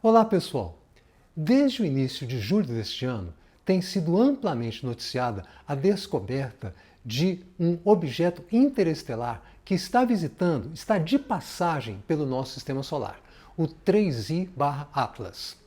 Olá pessoal! Desde o início de julho deste ano, tem sido amplamente noticiada a descoberta de um objeto interestelar que está de passagem pelo nosso sistema solar, o 3I/Atlas.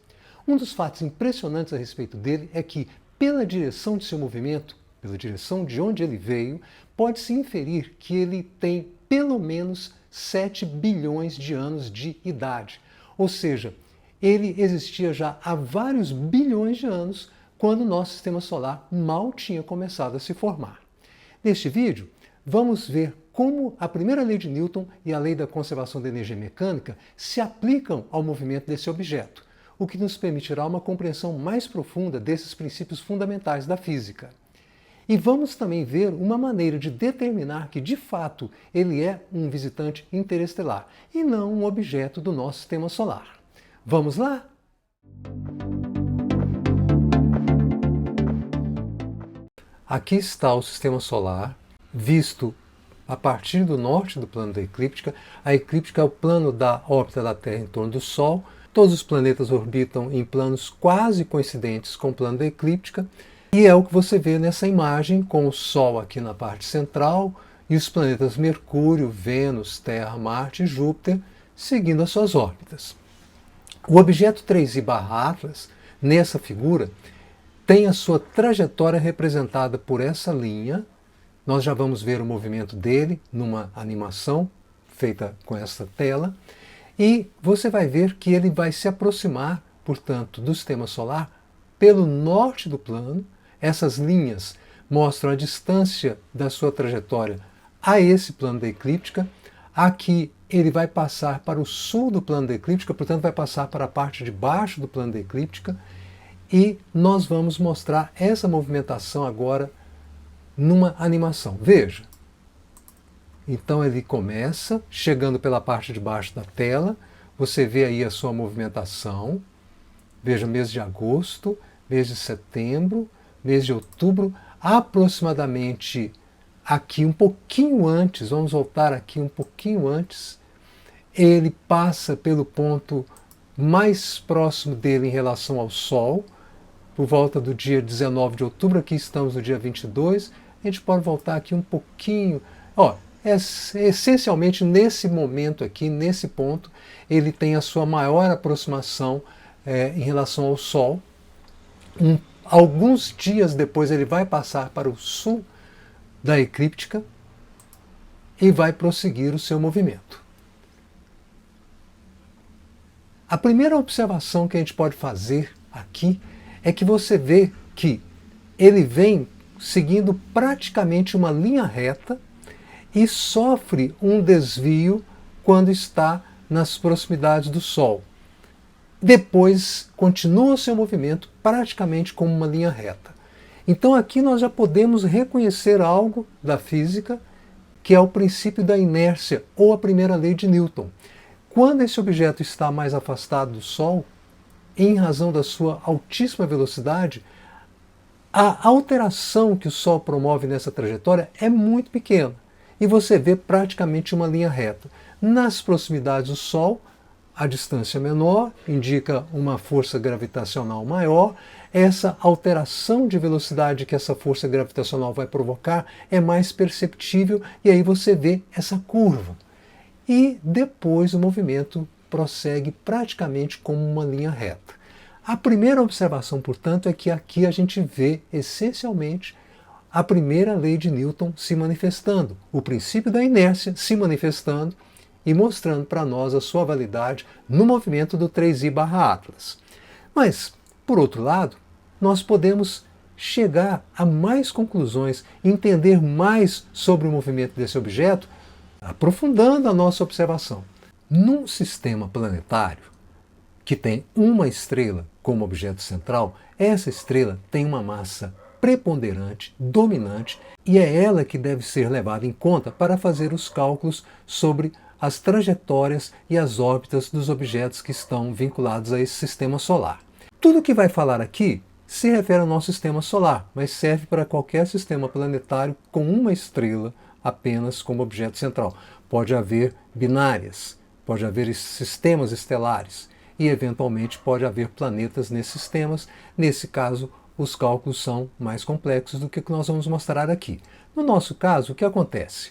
Um dos fatos impressionantes a respeito dele é que, pela direção de seu movimento, pela direção de onde ele veio, pode-se inferir que ele tem pelo menos 7 bilhões de anos de idade. Ou seja, ele existia já há vários bilhões de anos, quando o nosso sistema solar mal tinha começado a se formar. Neste vídeo, vamos ver como a primeira lei de Newton e a lei da conservação da energia mecânica se aplicam ao movimento desse objeto, o que nos permitirá uma compreensão mais profunda desses princípios fundamentais da física. E vamos também ver uma maneira de determinar que, de fato, ele é um visitante interestelar e não um objeto do nosso sistema solar. Vamos lá? Aqui está o sistema solar, visto a partir do norte do plano da eclíptica. A eclíptica é o plano da órbita da Terra em torno do Sol. Todos os planetas orbitam em planos quase coincidentes com o plano da eclíptica. E é o que você vê nessa imagem, com o Sol aqui na parte central e os planetas Mercúrio, Vênus, Terra, Marte e Júpiter seguindo as suas órbitas. O objeto 3I/Atlas, nessa figura, tem a sua trajetória representada por essa linha. Nós já vamos ver o movimento dele numa animação feita com essa tela. E você vai ver que ele vai se aproximar, portanto, do sistema solar pelo norte do plano. Essas linhas mostram a distância da sua trajetória a esse plano da eclíptica. Aqui ele vai passar para o sul do plano da eclíptica, portanto vai passar para a parte de baixo do plano da eclíptica, e nós vamos mostrar essa movimentação agora numa animação. Veja. Então ele começa chegando pela parte de baixo da tela, você vê aí a sua movimentação. Veja, mês de agosto, mês de setembro, mês de outubro, aproximadamente aqui um pouquinho antes, vamos voltar aqui um pouquinho antes, ele passa pelo ponto mais próximo dele em relação ao Sol, por volta do dia 19 de outubro, aqui estamos no dia 22, a gente pode voltar aqui um pouquinho, essencialmente nesse momento aqui, nesse ponto, ele tem a sua maior aproximação em relação ao Sol. Alguns dias depois ele vai passar para o sul da eclíptica e vai prosseguir o seu movimento. A primeira observação que a gente pode fazer aqui é que você vê que ele vem seguindo praticamente uma linha reta e sofre um desvio quando está nas proximidades do Sol. Depois continua o seu movimento praticamente como uma linha reta. Então aqui nós já podemos reconhecer algo da física, que é o princípio da inércia, ou a primeira lei de Newton. Quando esse objeto está mais afastado do Sol, em razão da sua altíssima velocidade, a alteração que o Sol promove nessa trajetória é muito pequena, e você vê praticamente uma linha reta. Nas proximidades do Sol, a distância menor indica uma força gravitacional maior. Essa alteração de velocidade que essa força gravitacional vai provocar é mais perceptível, e aí você vê essa curva. E depois o movimento prossegue praticamente como uma linha reta. A primeira observação, portanto, é que aqui a gente vê essencialmente a primeira lei de Newton se manifestando, o princípio da inércia se manifestando e mostrando para nós a sua validade no movimento do 3I/Atlas. Mas, por outro lado, nós podemos chegar a mais conclusões, entender mais sobre o movimento desse objeto, aprofundando a nossa observação. Num sistema planetário que tem uma estrela como objeto central, essa estrela tem uma massa preponderante, dominante, e é ela que deve ser levada em conta para fazer os cálculos sobre as trajetórias e as órbitas dos objetos que estão vinculados a esse sistema solar. Tudo que vai falar aqui se refere ao nosso sistema solar, mas serve para qualquer sistema planetário com uma estrela apenas como objeto central. Pode haver binárias, pode haver sistemas estelares. e eventualmente pode haver planetas nesses sistemas. Nesse caso, os cálculos são mais complexos do que nós vamos mostrar aqui. No nosso caso, o que acontece?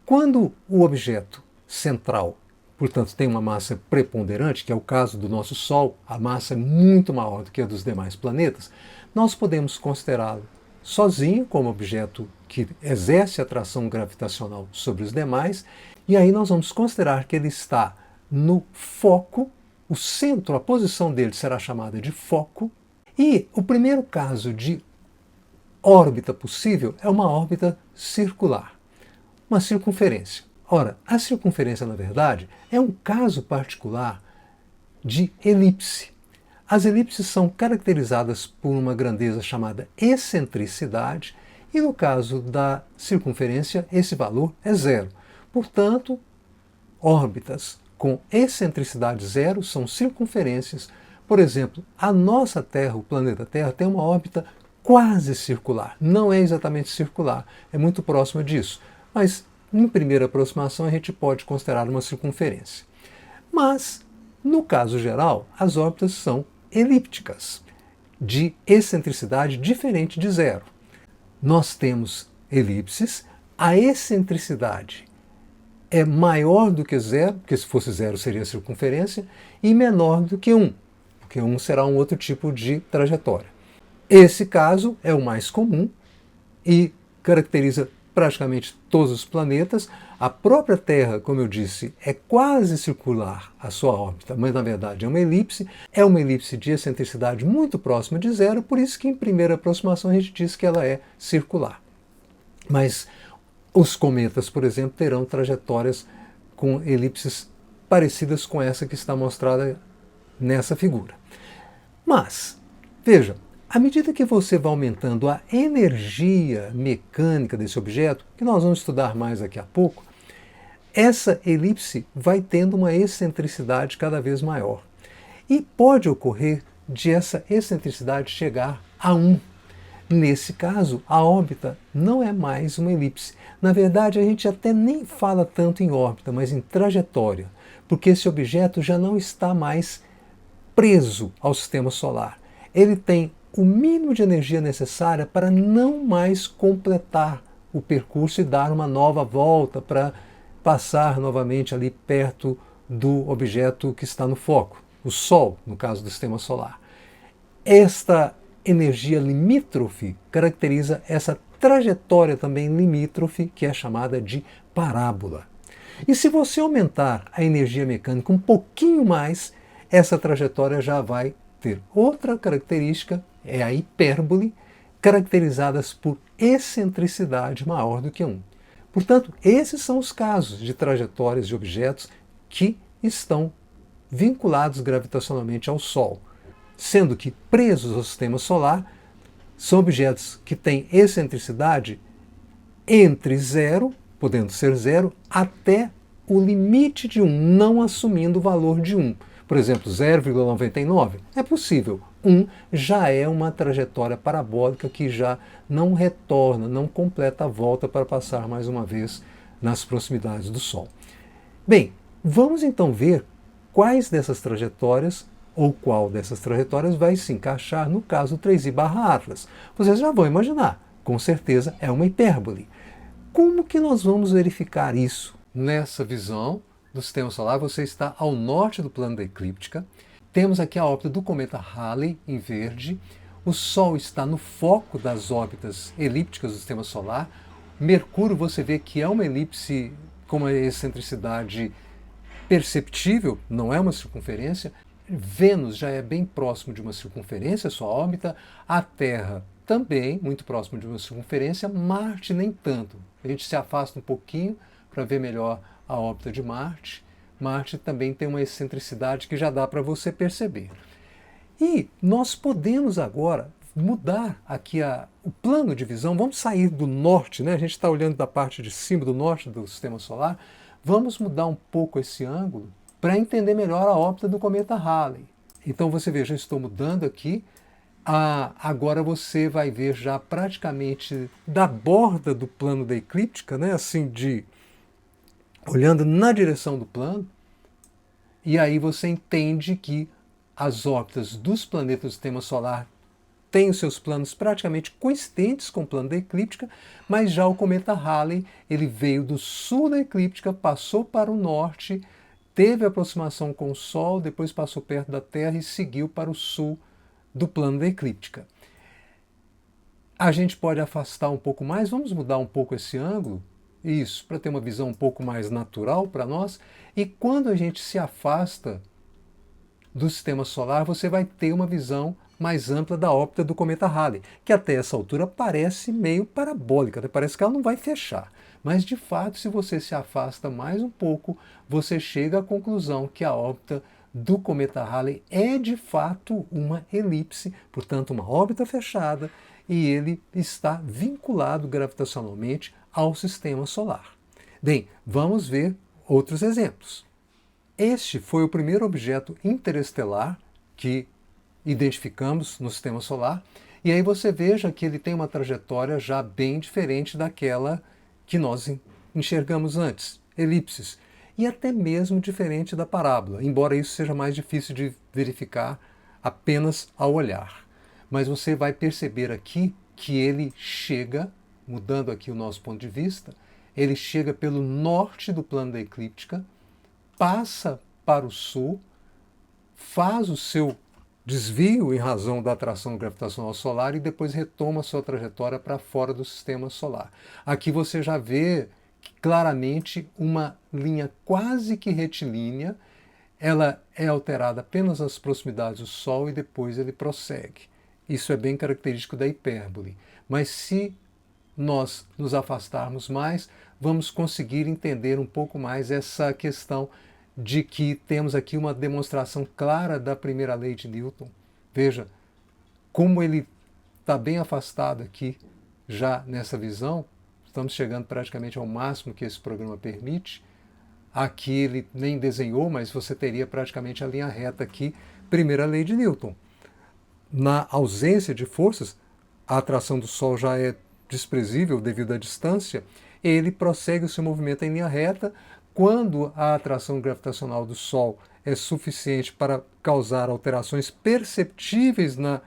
Quando o objeto central, portanto, tem uma massa preponderante, que é o caso do nosso Sol, a massa é muito maior do que a dos demais planetas, nós podemos considerá-lo sozinho como objeto que exerce atração gravitacional sobre os demais, e aí nós vamos considerar que ele está no foco, o centro, a posição dele será chamada de foco, e o primeiro caso de órbita possível é uma órbita circular, uma circunferência. Ora, a circunferência, na verdade, é um caso particular de elipse. As elipses são caracterizadas por uma grandeza chamada excentricidade, e no caso da circunferência, esse valor é zero. Portanto, órbitas com excentricidade zero são circunferências. Por exemplo, a nossa Terra, o planeta Terra, tem uma órbita quase circular. Não é exatamente circular, é muito próxima disso. Mas, em primeira aproximação, a gente pode considerar uma circunferência. Mas, no caso geral, as órbitas são elípticas, de excentricidade diferente de zero. Nós temos elipses, a excentricidade é maior do que zero, porque se fosse zero seria circunferência, e menor do que 1, porque 1 será um outro tipo de trajetória. Esse caso é o mais comum e caracteriza praticamente todos os planetas. A própria Terra, como eu disse, é quase circular a sua órbita, mas na verdade é uma elipse de excentricidade muito próxima de zero, por isso que em primeira aproximação a gente diz que ela é circular. Mas os cometas, por exemplo, terão trajetórias com elipses parecidas com essa que está mostrada nessa figura. Mas, veja, à medida que você vai aumentando a energia mecânica desse objeto, que nós vamos estudar mais daqui a pouco, essa elipse vai tendo uma excentricidade cada vez maior. E pode ocorrer de essa excentricidade chegar a 1. Nesse caso, a órbita não é mais uma elipse. Na verdade, a gente até nem fala tanto em órbita, mas em trajetória, porque esse objeto já não está mais preso ao sistema solar. Ele tem o mínimo de energia necessária para não mais completar o percurso e dar uma nova volta para passar novamente ali perto do objeto que está no foco, o Sol, no caso do sistema solar. Esta energia limítrofe caracteriza essa trajetória também limítrofe, que é chamada de parábola. E se você aumentar a energia mecânica um pouquinho mais, essa trajetória já vai ter outra característica, é a hipérbole, caracterizadas por excentricidade maior do que 1. Portanto, esses são os casos de trajetórias de objetos que estão vinculados gravitacionalmente ao Sol, sendo que presos ao sistema solar são objetos que têm excentricidade entre zero, podendo ser zero, até o limite de 1, não assumindo o valor de 1. Por exemplo, 0,99 é possível. 1 já é uma trajetória parabólica que já não retorna, não completa a volta para passar mais uma vez nas proximidades do Sol. Bem, vamos então ver quais dessas trajetórias ou qual dessas trajetórias vai se encaixar no caso 3I/Atlas. Vocês já vão imaginar, com certeza é uma hipérbole. Como que nós vamos verificar isso? Nessa visão do sistema solar, você está ao norte do plano da eclíptica. Temos aqui a órbita do cometa Halley, em verde. O Sol está no foco das órbitas elípticas do sistema solar. Mercúrio, você vê que é uma elipse com uma excentricidade perceptível, não é uma circunferência. Vênus já é bem próximo de uma circunferência, sua órbita. A Terra também, muito próximo de uma circunferência. Marte nem tanto. A gente se afasta um pouquinho para ver melhor a órbita de Marte. Marte também tem uma excentricidade que já dá para você perceber. E nós podemos agora mudar aqui o plano de visão. Vamos sair do norte, né? A gente está olhando da parte de cima do norte do sistema solar. Vamos mudar um pouco esse ângulo para entender melhor a órbita do cometa Halley. Então você veja, eu estou mudando aqui. Agora você vai ver já praticamente da borda do plano da eclíptica, né? Assim, olhando na direção do plano, e aí você entende que as órbitas dos planetas do sistema solar têm os seus planos praticamente coincidentes com o plano da eclíptica, mas já o cometa Halley, ele veio do sul da eclíptica, passou para o norte, teve aproximação com o Sol, depois passou perto da Terra e seguiu para o sul do plano da eclíptica. A gente pode afastar um pouco mais, vamos mudar um pouco esse ângulo, isso, para ter uma visão um pouco mais natural para nós, e quando a gente se afasta do sistema solar, você vai ter uma visão mais ampla da órbita do cometa Halley, que até essa altura parece meio parabólica, parece que ela não vai fechar. Mas, de fato, se você se afasta mais um pouco, você chega à conclusão que a órbita do cometa Halley é, de fato, uma elipse, portanto, uma órbita fechada, e ele está vinculado gravitacionalmente ao sistema solar. Bem, vamos ver outros exemplos. Este foi o primeiro objeto interestelar que identificamos no sistema solar, e aí você veja que ele tem uma trajetória já bem diferente daquela que nós enxergamos antes, elipses, e até mesmo diferente da parábola, embora isso seja mais difícil de verificar apenas ao olhar. Mas você vai perceber aqui que ele chega, mudando aqui o nosso ponto de vista, ele chega pelo norte do plano da eclíptica, passa para o sul, faz o seu desvio em razão da atração gravitacional solar e depois retoma sua trajetória para fora do sistema solar. Aqui você já vê claramente uma linha quase que retilínea, ela é alterada apenas nas proximidades do Sol e depois ele prossegue. Isso é bem característico da hipérbole. Mas se nós nos afastarmos mais, vamos conseguir entender um pouco mais essa questão de que temos aqui uma demonstração clara da primeira lei de Newton. Veja como ele está bem afastado aqui, já nessa visão. Estamos chegando praticamente ao máximo que esse programa permite. Aqui ele nem desenhou, mas você teria praticamente a linha reta aqui, primeira lei de Newton. Na ausência de forças, a atração do Sol já é desprezível devido à distância, ele prossegue o seu movimento em linha reta. Quando a atração gravitacional do Sol é suficiente para causar alterações perceptíveis na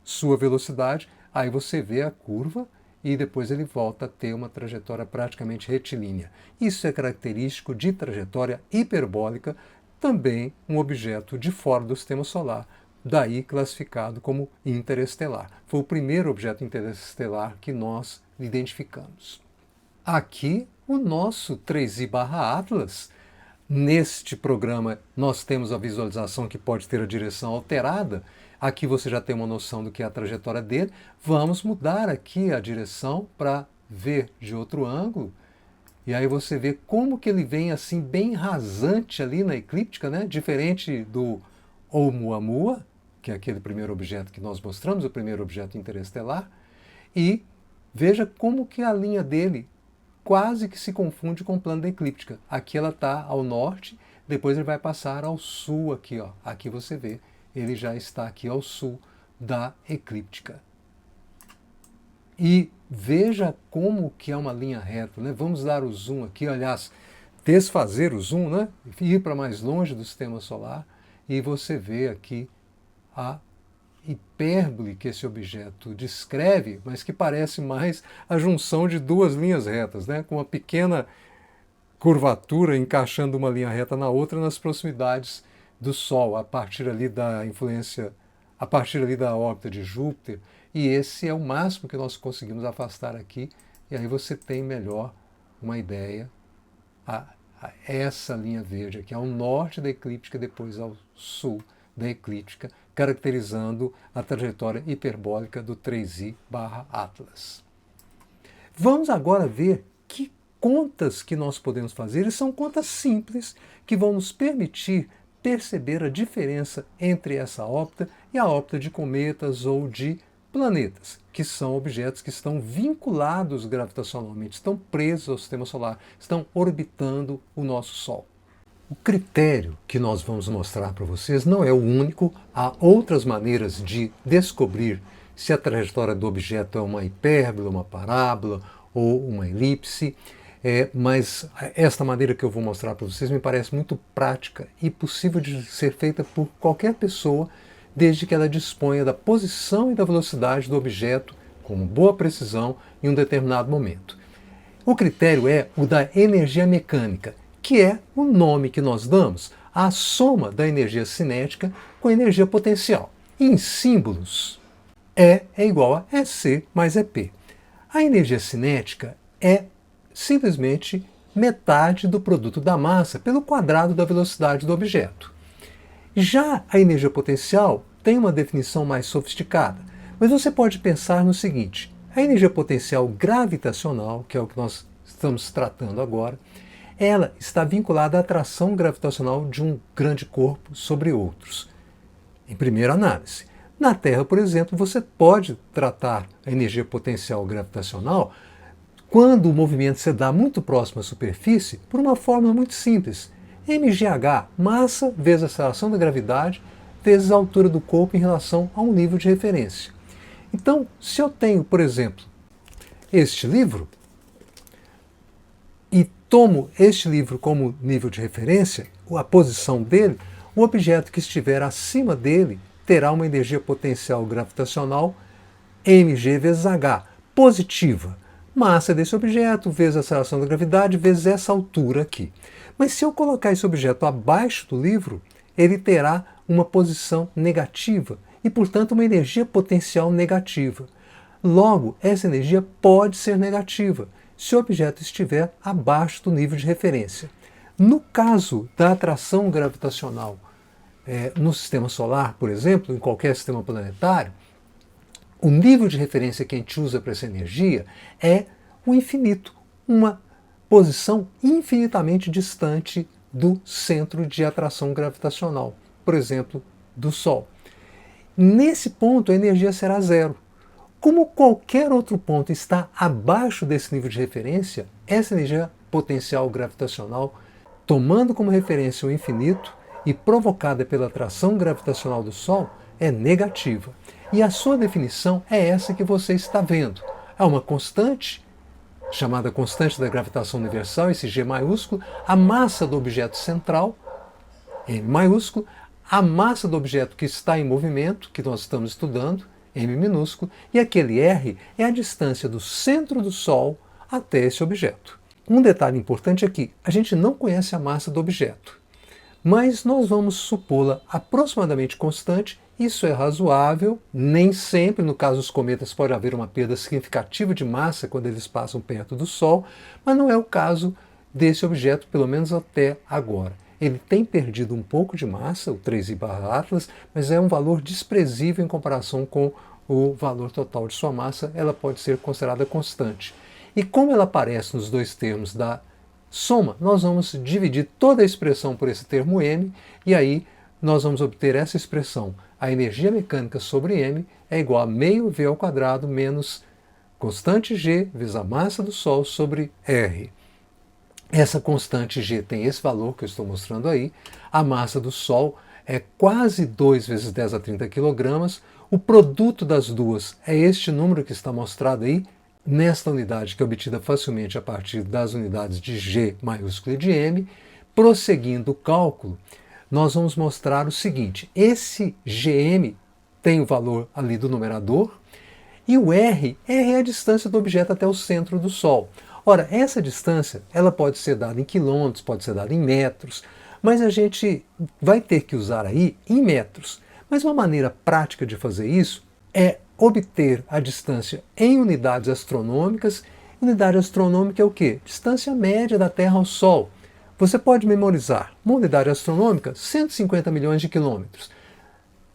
sua velocidade, aí você vê a curva e depois ele volta a ter uma trajetória praticamente retilínea. Isso é característico de trajetória hiperbólica, também um objeto de fora do sistema solar, daí classificado como interestelar. Foi o primeiro objeto interestelar que nós identificamos. Aqui, o nosso 3I/Atlas. Neste programa, nós temos a visualização que pode ter a direção alterada. Aqui você já tem uma noção do que é a trajetória dele. Vamos mudar aqui a direção para ver de outro ângulo. E aí você vê como que ele vem assim bem rasante ali na eclíptica, né? Diferente do Oumuamua, que é aquele primeiro objeto que nós mostramos, o primeiro objeto interestelar. E veja como que a linha dele quase que se confunde com o plano da eclíptica. Aqui ela está ao norte, depois ele vai passar ao sul aqui, ó. Aqui você vê, ele já está aqui ao sul da eclíptica. E veja como que é uma linha reta, né? Vamos dar o zoom aqui, aliás, desfazer o zoom, né? Ir para mais longe do sistema solar e você vê aqui a hipérbole que esse objeto descreve, mas que parece mais a junção de duas linhas retas, né? Com uma pequena curvatura encaixando uma linha reta na outra nas proximidades do Sol, a partir ali da influência, a partir ali da órbita de Júpiter, e esse é o máximo que nós conseguimos afastar aqui, e aí você tem melhor uma ideia a essa linha verde aqui, ao norte da eclíptica, depois ao sul da eclíptica, caracterizando a trajetória hiperbólica do 3I/Atlas. Vamos agora ver que contas que nós podemos fazer, e são contas simples que vão nos permitir perceber a diferença entre essa órbita e a órbita de cometas ou de planetas, que são objetos que estão vinculados gravitacionalmente, estão presos ao sistema solar, estão orbitando o nosso Sol. O critério que nós vamos mostrar para vocês não é o único, há outras maneiras de descobrir se a trajetória do objeto é uma hipérbole, uma parábola ou uma elipse. mas esta maneira que eu vou mostrar para vocês me parece muito prática e possível de ser feita por qualquer pessoa, desde que ela disponha da posição e da velocidade do objeto com boa precisão em um determinado momento. O critério é o da energia mecânica, que é o nome que nós damos à soma da energia cinética com a energia potencial. E em símbolos, E é igual a EC mais EP. A energia cinética é simplesmente metade do produto da massa pelo quadrado da velocidade do objeto. Já a energia potencial tem uma definição mais sofisticada, mas você pode pensar no seguinte: a energia potencial gravitacional, que é o que nós estamos tratando agora, ela está vinculada à atração gravitacional de um grande corpo sobre outros. Em primeira análise, na Terra, por exemplo, você pode tratar a energia potencial gravitacional quando o movimento se dá muito próximo à superfície por uma fórmula muito simples. mgh, massa vezes a aceleração da gravidade, vezes a altura do corpo em relação a um nível de referência. Então, se eu tenho, por exemplo, este livro, e tomo este livro como nível de referência, a posição dele, o objeto que estiver acima dele terá uma energia potencial gravitacional mg vezes h, positiva. Massa desse objeto vezes a aceleração da gravidade vezes essa altura aqui. Mas se eu colocar esse objeto abaixo do livro, ele terá uma posição negativa e, portanto, uma energia potencial negativa. Logo, essa energia pode ser negativa se o objeto estiver abaixo do nível de referência. No caso da atração gravitacional no sistema solar, por exemplo, em qualquer sistema planetário, o nível de referência que a gente usa para essa energia é o infinito, uma posição infinitamente distante do centro de atração gravitacional, por exemplo, do Sol. Nesse ponto, a energia será zero. Como qualquer outro ponto está abaixo desse nível de referência, essa energia potencial gravitacional, tomando como referência o infinito e provocada pela atração gravitacional do Sol, é negativa. E a sua definição é essa que você está vendo. É uma constante, chamada constante da gravitação universal, esse G maiúsculo, a massa do objeto central, M maiúsculo, a massa do objeto que está em movimento, que nós estamos estudando, M minúsculo, e aquele R é a distância do centro do Sol até esse objeto. Um detalhe importante é que a gente não conhece a massa do objeto, mas nós vamos supô-la aproximadamente constante. Isso é razoável, nem sempre, no caso dos cometas, pode haver uma perda significativa de massa quando eles passam perto do Sol, mas não é o caso desse objeto, pelo menos até agora. Ele tem perdido um pouco de massa, o 3I/Atlas, mas é um valor desprezível em comparação com o valor total de sua massa. Ela pode ser considerada constante. E como ela aparece nos dois termos da soma, nós vamos dividir toda a expressão por esse termo m, e aí nós vamos obter essa expressão. A energia mecânica sobre m é igual a meio v ao quadrado menos constante g vezes a massa do Sol sobre r. Essa constante g tem esse valor que eu estou mostrando aí. A massa do Sol é quase 2 vezes 10 a 30 kg. O produto das duas é este número que está mostrado aí, nesta unidade que é obtida facilmente a partir das unidades de G maiúsculo e de M. Prosseguindo o cálculo, nós vamos mostrar o seguinte: esse Gm tem o valor ali do numerador, e o R é a distância do objeto até o centro do Sol. Ora, essa distância ela pode ser dada em quilômetros, pode ser dada em metros, mas a gente vai ter que usar aí em metros. Mas uma maneira prática de fazer isso é obter a distância em unidades astronômicas. Unidade astronômica é o quê? Distância média da Terra ao Sol. Você pode memorizar uma unidade astronômica, 150 milhões de quilômetros.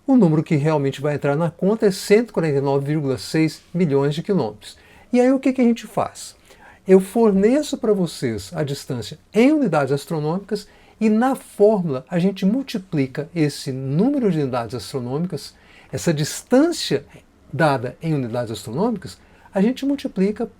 O número que realmente vai entrar na conta é 149,6 milhões de quilômetros. E aí o que a gente faz? Eu forneço para vocês a distância em unidades astronômicas e na fórmula a gente multiplica esse número de unidades astronômicas, essa distância dada em unidades astronômicas, a gente multiplica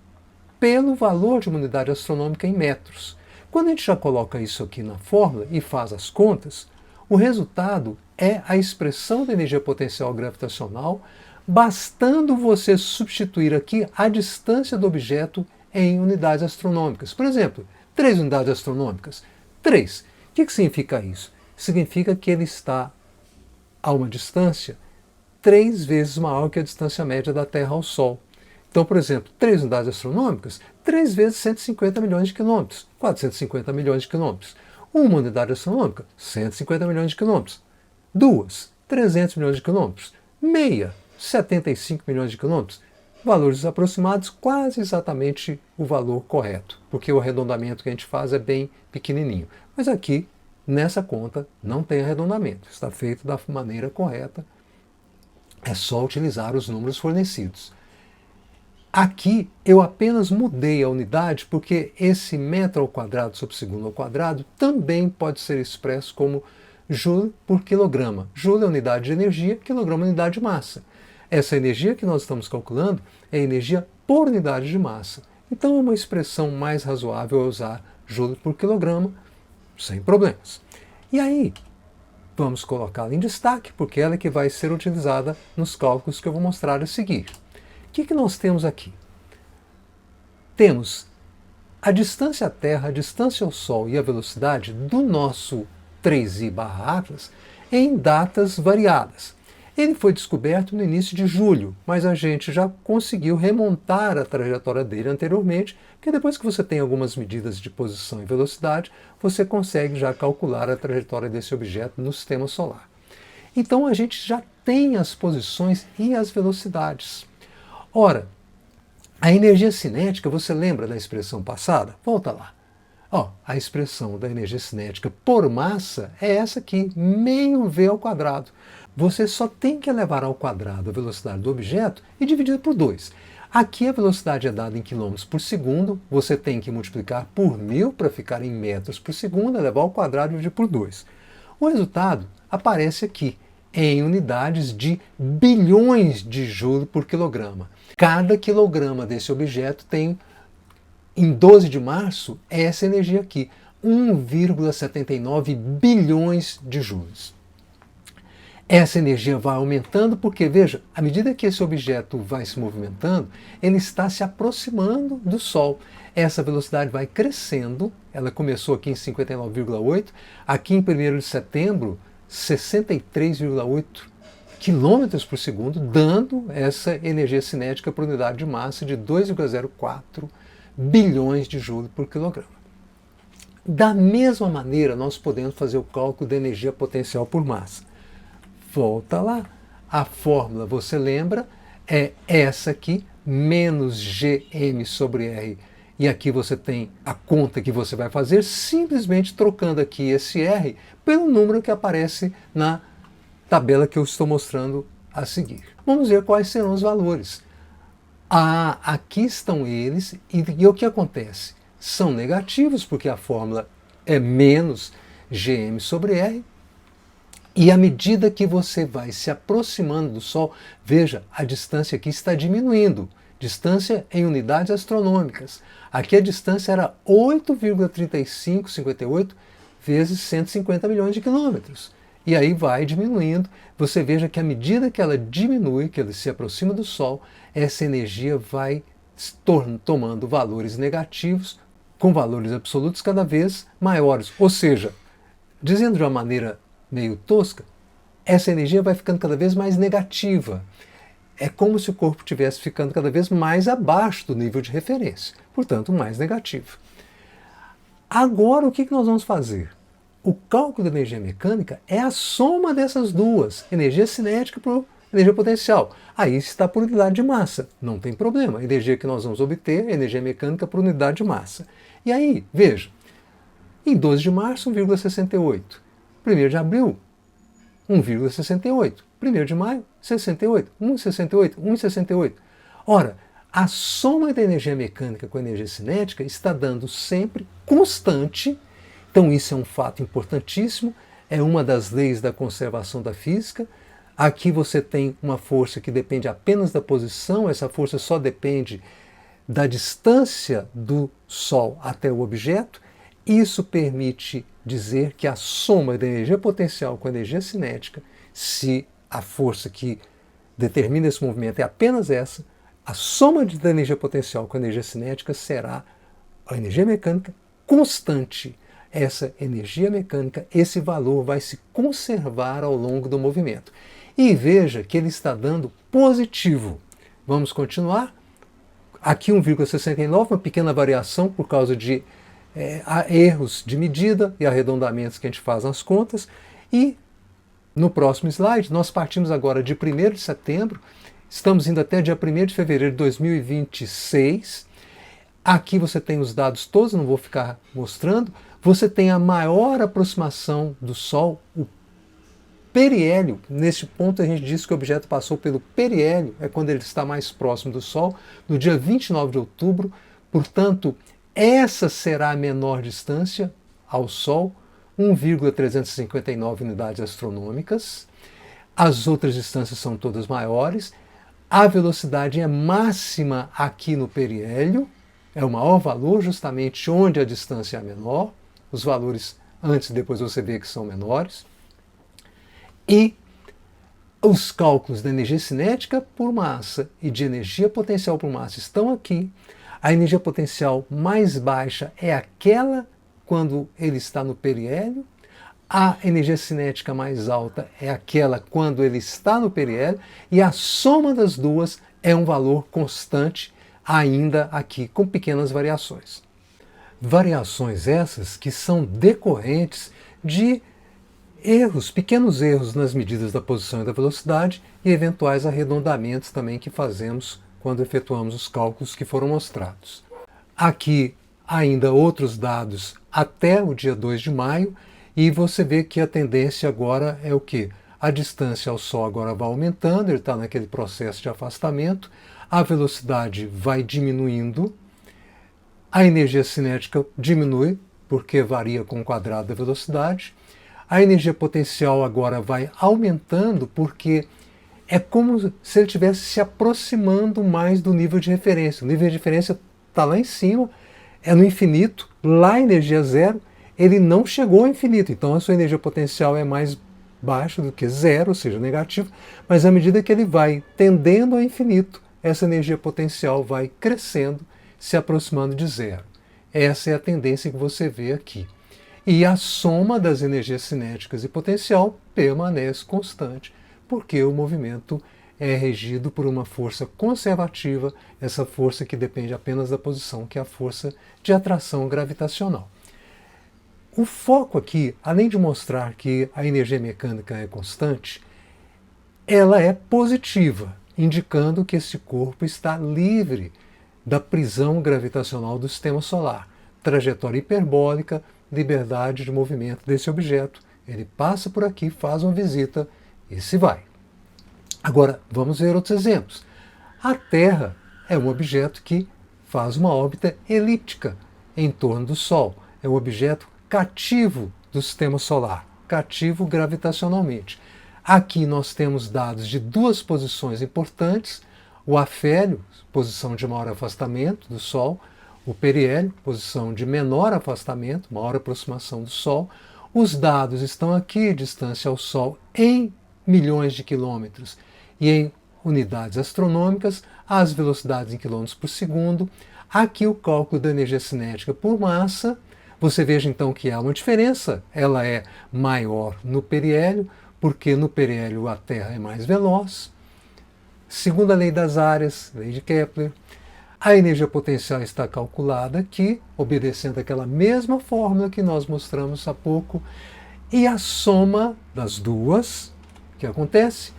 pelo valor de uma unidade astronômica em metros. Quando a gente já coloca isso aqui na fórmula e faz as contas, o resultado é a expressão da energia potencial gravitacional, bastando você substituir aqui a distância do objeto em unidades astronômicas. Por exemplo, 3 unidades astronômicas. 3. O que significa isso? Significa que ele está a uma distância 3 vezes maior que a distância média da Terra ao Sol. Então, por exemplo, 3 unidades astronômicas, 3 vezes 150 milhões de quilômetros, 450 milhões de quilômetros. Uma unidade astronômica, 150 milhões de quilômetros. 2, 300 milhões de quilômetros. Meia, 75 milhões de quilômetros. Valores aproximados, quase exatamente o valor correto, porque o arredondamento que a gente faz é bem pequenininho. Mas aqui, nessa conta, não tem arredondamento, está feito da maneira correta, é só utilizar os números fornecidos. Aqui eu apenas mudei a unidade porque esse metro ao quadrado sobre segundo ao quadrado também pode ser expresso como joule por quilograma. Joule é unidade de energia, quilograma é unidade de massa. Essa energia que nós estamos calculando é energia por unidade de massa. Então é uma expressão mais razoável usar joule por quilograma, sem problemas. E aí, vamos colocá-la em destaque, porque ela é que vai ser utilizada nos cálculos que eu vou mostrar a seguir. O que nós temos aqui? Temos a distância à Terra, a distância ao Sol e a velocidade do nosso 3i/Atlas em datas variadas. Ele foi descoberto no início de julho, mas a gente já conseguiu remontar a trajetória dele anteriormente, porque depois que você tem algumas medidas de posição e velocidade, você consegue já calcular a trajetória desse objeto no sistema solar. Então a gente já tem as posições e as velocidades. Ora, a energia cinética, você lembra da expressão passada? Volta lá. A expressão da energia cinética por massa é essa aqui, meio v ao quadrado. Você só tem que elevar ao quadrado a velocidade do objeto e dividir por 2. Aqui a velocidade é dada em quilômetros por segundo, você tem que multiplicar por 1000 para ficar em metros por segundo, elevar ao quadrado e dividir por 2. O resultado aparece aqui, em unidades de bilhões de joule por quilograma. Cada quilograma desse objeto tem, em 12 de março, essa energia aqui, 1,79 bilhões de joules. Essa energia vai aumentando porque, veja, à medida que esse objeto vai se movimentando, ele está se aproximando do Sol. Essa velocidade vai crescendo, ela começou aqui em 59,8, aqui em 1º de setembro, 63,8 km por segundo, dando essa energia cinética por unidade de massa de 2,04 bilhões de joule por quilograma. Da mesma maneira, nós podemos fazer o cálculo da energia potencial por massa. Volta lá. A fórmula, você lembra, é essa aqui, menos Gm sobre R. E aqui você tem a conta que você vai fazer simplesmente trocando aqui esse R pelo número que aparece na tabela que eu estou mostrando a seguir. Vamos ver quais serão os valores. Aqui estão eles, e o que acontece? São negativos, porque a fórmula é menos Gm sobre R, e à medida que você vai se aproximando do Sol, veja, a distância aqui está diminuindo, distância em unidades astronômicas. Aqui a distância era 8,3558 vezes 150 milhões de quilômetros. E aí vai diminuindo. Você veja que à medida que ela diminui, que ela se aproxima do Sol, essa energia vai tomando valores negativos, com valores absolutos cada vez maiores. Ou seja, dizendo de uma maneira meio tosca, essa energia vai ficando cada vez mais negativa. É como se o corpo estivesse ficando cada vez mais abaixo do nível de referência, portanto, mais negativo. Agora, o que nós vamos fazer? O cálculo da energia mecânica é a soma dessas duas, energia cinética por energia potencial. Aí está por unidade de massa, não tem problema. A energia que nós vamos obter é energia mecânica por unidade de massa. E aí, veja, em 12 de março, 1,68. 1º de abril, 1,68. 1º de maio, 68. 1,68, 1,68. Ora, a soma da energia mecânica com a energia cinética está dando sempre constante. Então isso é um fato importantíssimo, é uma das leis da conservação da física. Aqui você tem uma força que depende apenas da posição, essa força só depende da distância do Sol até o objeto. Isso permite dizer que a soma da energia potencial com a energia cinética, se a força que determina esse movimento é apenas essa, A soma da energia potencial com a energia cinética será a energia mecânica constante. Essa energia mecânica, esse valor vai se conservar ao longo do movimento. E veja que ele está dando positivo. Vamos continuar. Aqui 1,69, uma pequena variação por causa de erros de medida e arredondamentos que a gente faz nas contas. E no próximo slide, nós partimos agora de 1º de setembro, estamos indo até dia 1º de fevereiro de 2026. Aqui você tem os dados todos, não vou ficar mostrando. Você tem a maior aproximação do Sol, o periélio. Neste ponto a gente diz que o objeto passou pelo periélio, é quando ele está mais próximo do Sol, no dia 29 de outubro. Portanto, essa será a menor distância ao Sol, 1,359 unidades astronômicas. As outras distâncias são todas maiores. A velocidade é máxima aqui no periélio, é o maior valor justamente onde a distância é menor. Os valores antes e depois você vê que são menores. E os cálculos da energia cinética por massa e de energia potencial por massa estão aqui. A energia potencial mais baixa é aquela quando ele está no periélio. A energia cinética mais alta é aquela quando ele está no periélio. E a soma das duas é um valor constante, ainda aqui com pequenas variações. Variações essas que são decorrentes de erros, pequenos erros nas medidas da posição e da velocidade e eventuais arredondamentos também que fazemos quando efetuamos os cálculos que foram mostrados. Aqui ainda outros dados até o dia 2 de maio e você vê que a tendência agora é o quê? A distância ao Sol agora vai aumentando, ele está naquele processo de afastamento, a velocidade vai diminuindo, a energia cinética diminui, porque varia com o quadrado da velocidade. A energia potencial agora vai aumentando, porque é como se ele estivesse se aproximando mais do nível de referência. O nível de referência está lá em cima, é no infinito, lá a energia é zero, ele não chegou ao infinito, então a sua energia potencial é mais baixa do que zero, ou seja, negativo, mas à medida que ele vai tendendo ao infinito, essa energia potencial vai crescendo, se aproximando de zero. Essa é a tendência que você vê aqui. E a soma das energias cinéticas e potencial permanece constante, porque o movimento é regido por uma força conservativa, essa força que depende apenas da posição, que é a força de atração gravitacional. O foco aqui, além de mostrar que a energia mecânica é constante, ela é positiva, indicando que esse corpo está livre da prisão gravitacional do sistema solar. Trajetória hiperbólica, liberdade de movimento desse objeto. Ele passa por aqui, faz uma visita e se vai. Agora, vamos ver outros exemplos. A Terra é um objeto que faz uma órbita elíptica em torno do Sol. É um objeto cativo do sistema solar, cativo gravitacionalmente. Aqui nós temos dados de duas posições importantes, o afélio, posição de maior afastamento do Sol, o periélio, posição de menor afastamento, maior aproximação do Sol. Os dados estão aqui, distância ao Sol em milhões de quilômetros e em unidades astronômicas, as velocidades em quilômetros por segundo. Aqui o cálculo da energia cinética por massa. Você veja então que há uma diferença, ela é maior no periélio, porque no periélio a Terra é mais veloz. Segundo a lei das áreas, lei de Kepler, a energia potencial está calculada aqui, obedecendo aquela mesma fórmula que nós mostramos há pouco, e a soma das duas, que acontece,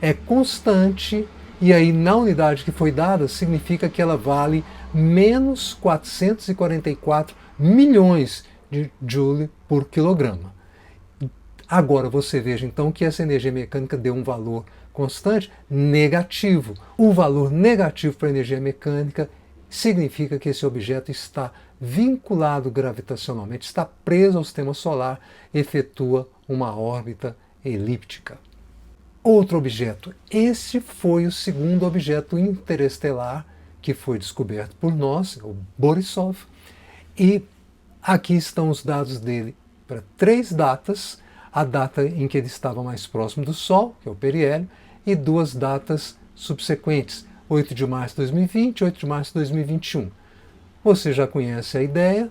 é constante, e aí na unidade que foi dada, significa que ela vale menos 444 milhões de Joule por quilograma. Agora você veja então que essa energia mecânica deu um valor constante negativo. O valor negativo para a energia mecânica significa que esse objeto está vinculado gravitacionalmente, está preso ao sistema solar, efetua uma órbita elíptica. Outro objeto. Esse foi o segundo objeto interestelar que foi descoberto por nós, o Borisov, e aqui estão os dados dele para 3 datas, a data em que ele estava mais próximo do Sol, que é o periélio, e 2 datas subsequentes. 8 de março de 2020, 8 de março de 2021. Você já conhece a ideia,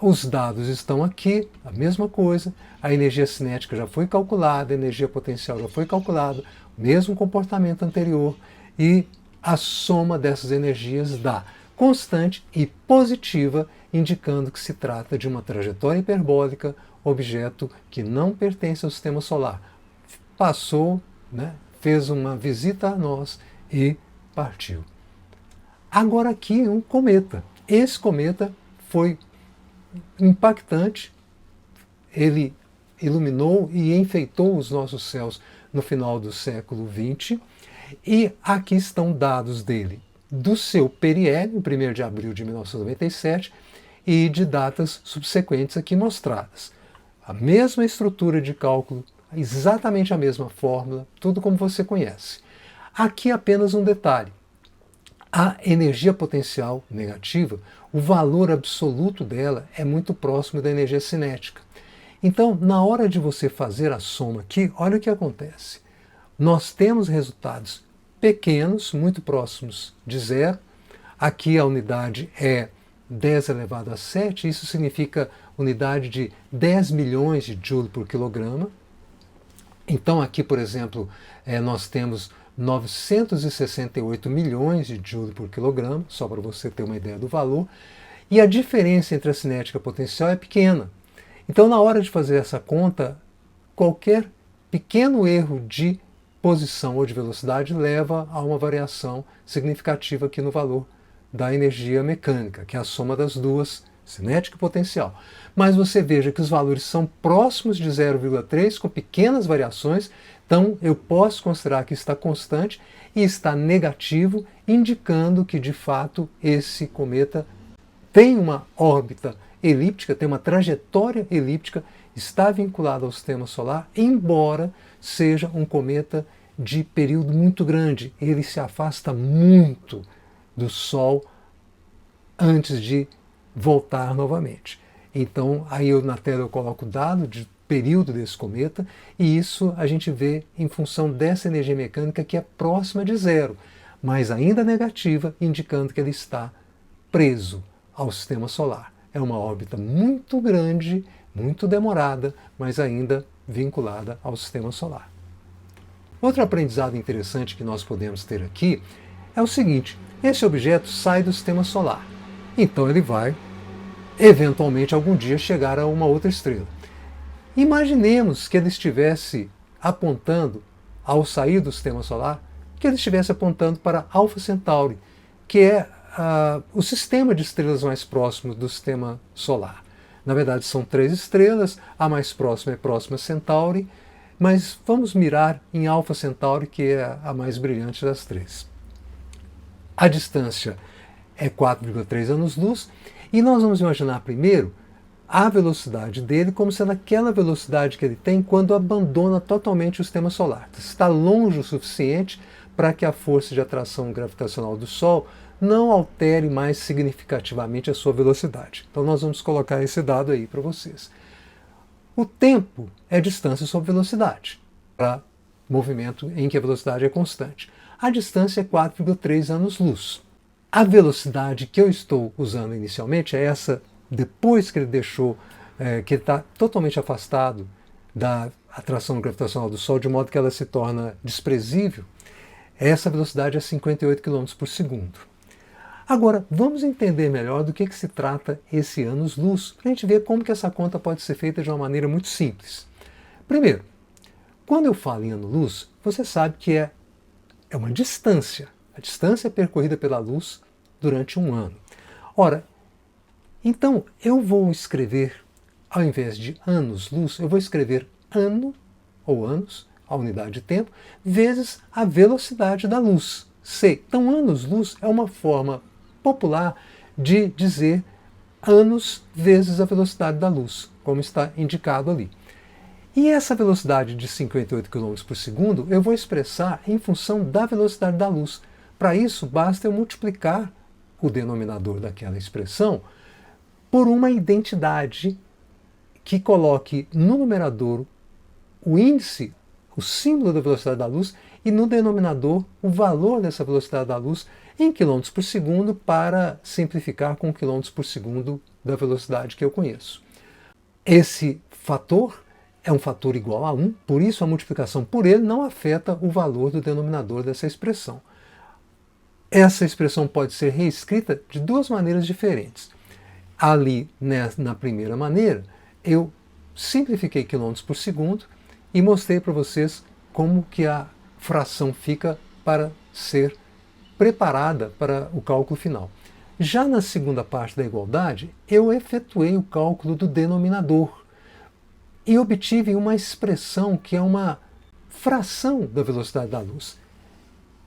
os dados estão aqui, a mesma coisa, a energia cinética já foi calculada, a energia potencial já foi calculada, o mesmo comportamento anterior, e a soma dessas energias dá constante e positiva, indicando que se trata de uma trajetória hiperbólica, objeto que não pertence ao sistema solar. Passou, né, fez uma visita a nós e partiu. Agora aqui um cometa. Esse cometa foi impactante, ele iluminou e enfeitou os nossos céus no final do século XX, e aqui estão dados dele, do seu periélio, 1º de abril de 1997, e de datas subsequentes aqui mostradas. A mesma estrutura de cálculo, exatamente a mesma fórmula, tudo como você conhece. Aqui apenas um detalhe. A energia potencial negativa, o valor absoluto dela é muito próximo da energia cinética. Então, na hora de você fazer a soma aqui, olha o que acontece. Nós temos resultados pequenos, muito próximos de zero. Aqui a unidade é 10 elevado a 7, isso significa unidade de 10 milhões de joule por quilograma. Então aqui, por exemplo, nós temos 968 milhões de joule por quilograma, só para você ter uma ideia do valor, e a diferença entre a cinética e a potencial é pequena. Então, na hora de fazer essa conta, qualquer pequeno erro de posição ou de velocidade leva a uma variação significativa aqui no valor da energia mecânica, que é a soma das duas, cinética e potencial. Mas você veja que os valores são próximos de 0,3, com pequenas variações, então eu posso considerar que está constante e está negativo, indicando que de fato esse cometa tem uma órbita elíptica, tem uma trajetória elíptica, está vinculado ao sistema solar, embora seja um cometa de período muito grande. Ele se afasta muito do Sol antes de voltar novamente. Então, aí na tela eu coloco o dado de período desse cometa, e isso a gente vê em função dessa energia mecânica que é próxima de zero, mas ainda negativa, indicando que ele está preso ao sistema solar. É uma órbita muito grande, muito demorada, mas ainda vinculada ao sistema solar. Outro aprendizado interessante que nós podemos ter aqui é o seguinte: esse objeto sai do sistema solar, então ele vai, eventualmente, algum dia chegar a uma outra estrela. Imaginemos que ele estivesse apontando, ao sair do sistema solar, que ele estivesse apontando para Alpha Centauri, que é o sistema de estrelas mais próximo do sistema solar. Na verdade, são 3 estrelas, a mais próxima é Próxima Centauri, mas vamos mirar em Alpha Centauri, que é a mais brilhante das 3. A distância é 4,3 anos-luz, e nós vamos imaginar primeiro a velocidade dele como sendo aquela velocidade que ele tem quando abandona totalmente o sistema solar. Está longe o suficiente para que a força de atração gravitacional do Sol não altere mais significativamente a sua velocidade. Então nós vamos colocar esse dado aí para vocês. O tempo é distância sobre velocidade, para movimento em que a velocidade é constante. A distância é 4,3 anos-luz. A velocidade que eu estou usando inicialmente é essa, depois que ele deixou, que ele está totalmente afastado da atração gravitacional do Sol, de modo que ela se torna desprezível. Essa velocidade é 58 km por segundo. Agora, vamos entender melhor do que se trata esse anos-luz, para a gente ver como que essa conta pode ser feita de uma maneira muito simples. Primeiro, quando eu falo em ano-luz, você sabe que é uma distância. A distância é percorrida pela luz durante um ano. Ora, então eu vou escrever, ao invés de anos-luz, eu vou escrever ano, ou anos, a unidade de tempo, vezes a velocidade da luz, c. Então, anos-luz é uma forma popular de dizer anos vezes a velocidade da luz, como está indicado ali. E essa velocidade de 58 km por segundo eu vou expressar em função da velocidade da luz. Para isso, basta eu multiplicar o denominador daquela expressão por uma identidade que coloque no numerador o índice, o símbolo da velocidade da luz e no denominador o valor dessa velocidade da luz em quilômetros por segundo para simplificar com quilômetros por segundo da velocidade que eu conheço. Esse fator é um fator igual a 1, por isso a multiplicação por ele não afeta o valor do denominador dessa expressão. Essa expressão pode ser reescrita de duas maneiras diferentes. Ali, na primeira maneira, eu simplifiquei quilômetros por segundo e mostrei para vocês como que a fração fica para ser preparada para o cálculo final. Já na segunda parte da igualdade, eu efetuei o cálculo do denominador e obtive uma expressão que é uma fração da velocidade da luz.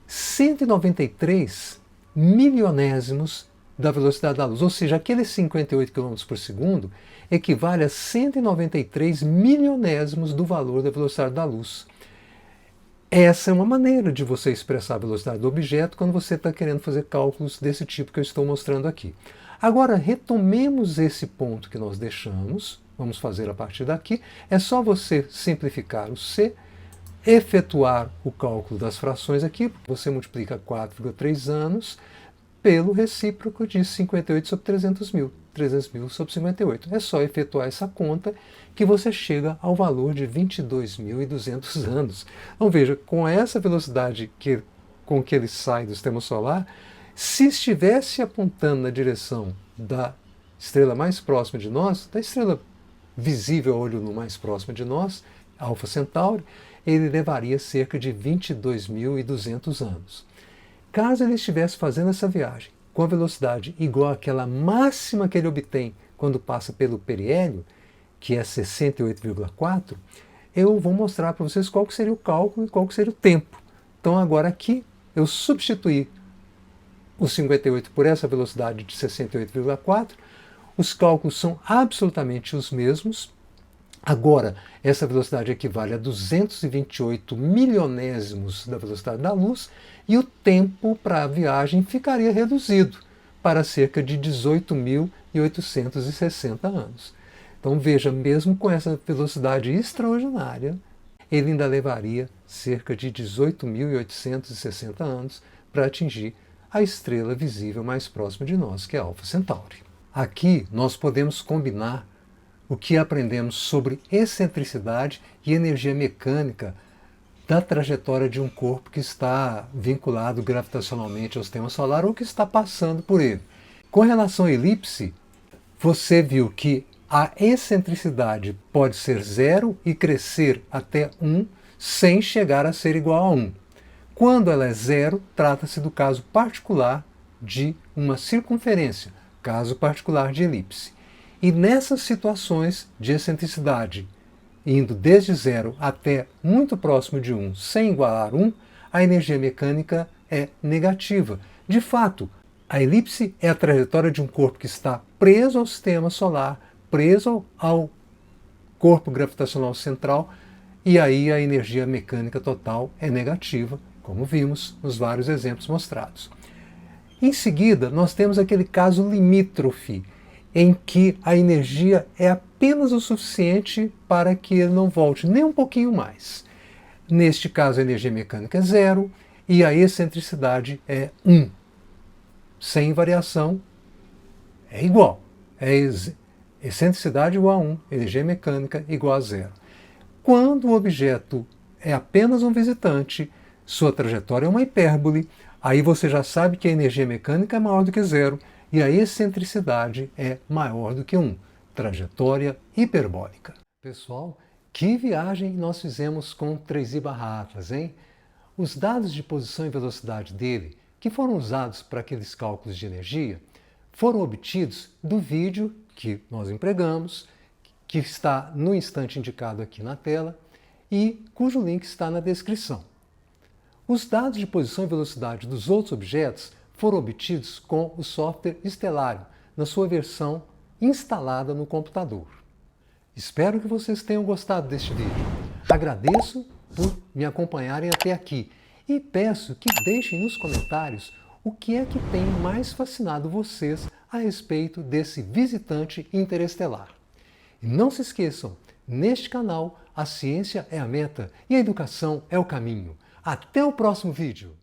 193 milionésimos da velocidade da luz, ou seja, aqueles 58 km por segundo equivale a 193 milionésimos do valor da velocidade da luz. Essa é uma maneira de você expressar a velocidade do objeto quando você está querendo fazer cálculos desse tipo que eu estou mostrando aqui. Agora, retomemos esse ponto que nós deixamos, vamos fazer a partir daqui. É só você simplificar o C, efetuar o cálculo das frações aqui, você multiplica 4,3 anos pelo recíproco de 58 sobre 300 mil. 300 mil sobre 58. É só efetuar essa conta que você chega ao valor de 22.200 anos. Então veja, com essa velocidade com que ele sai do sistema solar, se estivesse apontando na direção da estrela mais próxima de nós, da estrela visível a olho nu mais próxima de nós, Alfa Centauri, ele levaria cerca de 22.200 anos. Caso ele estivesse fazendo essa viagem com a velocidade igual àquela máxima que ele obtém quando passa pelo periélio, que é 68,4, eu vou mostrar para vocês qual que seria o cálculo e qual que seria o tempo. Então agora aqui eu substituí o 58 por essa velocidade de 68,4, os cálculos são absolutamente os mesmos. Agora, essa velocidade equivale a 228 milionésimos da velocidade da luz e o tempo para a viagem ficaria reduzido para cerca de 18.860 anos. Então veja, mesmo com essa velocidade extraordinária, ele ainda levaria cerca de 18.860 anos para atingir a estrela visível mais próxima de nós, que é Alfa Centauri. Aqui nós podemos combinar o que aprendemos sobre excentricidade e energia mecânica da trajetória de um corpo que está vinculado gravitacionalmente ao sistema solar ou que está passando por ele. Com relação à elipse, você viu que a excentricidade pode ser 0 e crescer até 1 sem chegar a ser igual a 1. Quando ela é 0, trata-se do caso particular de uma circunferência, caso particular de elipse. E nessas situações de excentricidade, indo desde 0 até muito próximo de 1, sem igualar 1, a energia mecânica é negativa. De fato, a elipse é a trajetória de um corpo que está preso ao sistema solar, preso ao corpo gravitacional central, e aí a energia mecânica total é negativa, como vimos nos vários exemplos mostrados. Em seguida, nós temos aquele caso limítrofe, em que a energia é apenas o suficiente para que ele não volte nem um pouquinho mais. Neste caso, a energia mecânica é 0 e a excentricidade é 1. Sem variação, é igual. Excentricidade igual a 1, energia mecânica igual a 0. Quando o objeto é apenas um visitante, sua trajetória é uma hipérbole, aí você já sabe que a energia mecânica é maior do que 0, e a excentricidade é maior do que 1, trajetória hiperbólica. Pessoal, que viagem nós fizemos com 3i Atlas, hein? Os dados de posição e velocidade dele, que foram usados para aqueles cálculos de energia, foram obtidos do vídeo que nós empregamos, que está no instante indicado aqui na tela e cujo link está na descrição. Os dados de posição e velocidade dos outros objetos foram obtidos com o software Stellarium, na sua versão instalada no computador. Espero que vocês tenham gostado deste vídeo. Agradeço por me acompanharem até aqui e peço que deixem nos comentários o que é que tem mais fascinado vocês a respeito desse visitante interestelar. E não se esqueçam, Neste canal, a ciência é a meta e a educação é o caminho. Até o próximo vídeo!